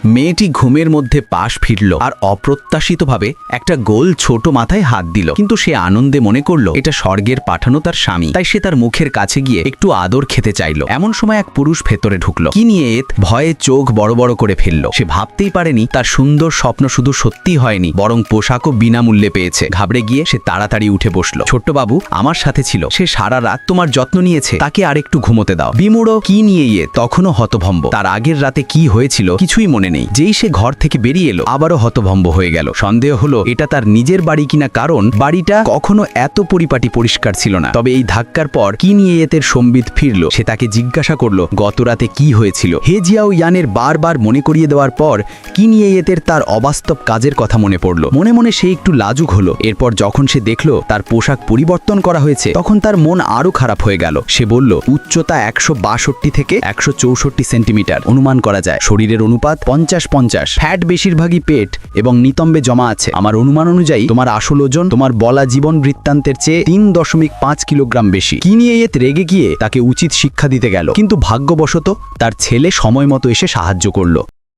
মেয়েটি ঘুমের মধ্যে পাশ ফিরল আর অপ্রত্যাশিতভাবে একটা গোল ছোট মাথায় হাত দিল, কিন্তু সে আনন্দে মনে করল এটা স্বর্গের পাঠানো তার স্বামী। তাই সে তার মুখের কাছে গিয়ে একটু আদর খেতে চাইল। এমন সময় এক পুরুষ ভেতরে ঢুকলো। কি নিয়ে এত ভয়ে চোখ বড় বড় করে ফেলল। সে ভাবতেই পারেনি তার সুন্দর স্বপ্ন শুধু সত্যি হয়নি, বরং পোশাকও বিনামূল্যে পেয়েছে। ঘাবড়ে গিয়ে সে তাড়াতাড়ি উঠে বসল। ছোট্ট বাবু আমার সাথে ছিল, সে সারা রাত তোমার যত্ন নিয়েছে, তাকে আরেকটু ঘুমোতে দাও। বিমুড়ো কি নিয়ে তখনও হতভম্ব। তার আগের রাতে কি হয়েছিল কিছুই মনে নেই। যেই সে ঘর থেকে বেরিয়ে এলো আবারও হতভম্ব হয়ে গেল। সন্দেহ হলো এটা তার নিজের বাড়ি কিনা, কারণ বাড়িটা কখনো এত পরিপাটি পরিষ্কার ছিল না। তবে এই ধাক্কার পর কি নিয়ে এতের সম্বিত ফিরল। সে তাকে জিজ্ঞাসা করলো গত রাতে কি হয়েছিল। হে জিয়াও ইয়ানের বারবার মনে করিয়ে দেওয়ার পর কি নিয়ে এতের তার অবাস্তব কাজের কথা মনে পড়ল। মনে মনে সে একটু লাজুক হলো। এরপর যখন সে দেখলো তার পোশাক পরিবর্তন করা হয়েছে তখন তার মন আরো খারাপ হয়ে গেল। সে বলল উচ্চতা 162 থেকে 164 সেন্টিমিটার অনুমান করা যায়। শরীরের অনুপাত 50-50, ফ্যাট বেশিরভাগই পেট এবং নিতম্বে জমা আছে। আমার অনুমান অনুযায়ী তোমার আসল ওজন তোমার বলা জীবন বৃত্তান্তের চেয়ে 3.5 কিলোগ্রাম বেশি। কি নিয়ে এত রেগে গিয়ে তাকে উচিত শিক্ষা দিতে গেল, কিন্তু ভাগ্যবশত তার ছেলে সময় মতো এসে সাহায্য করলো।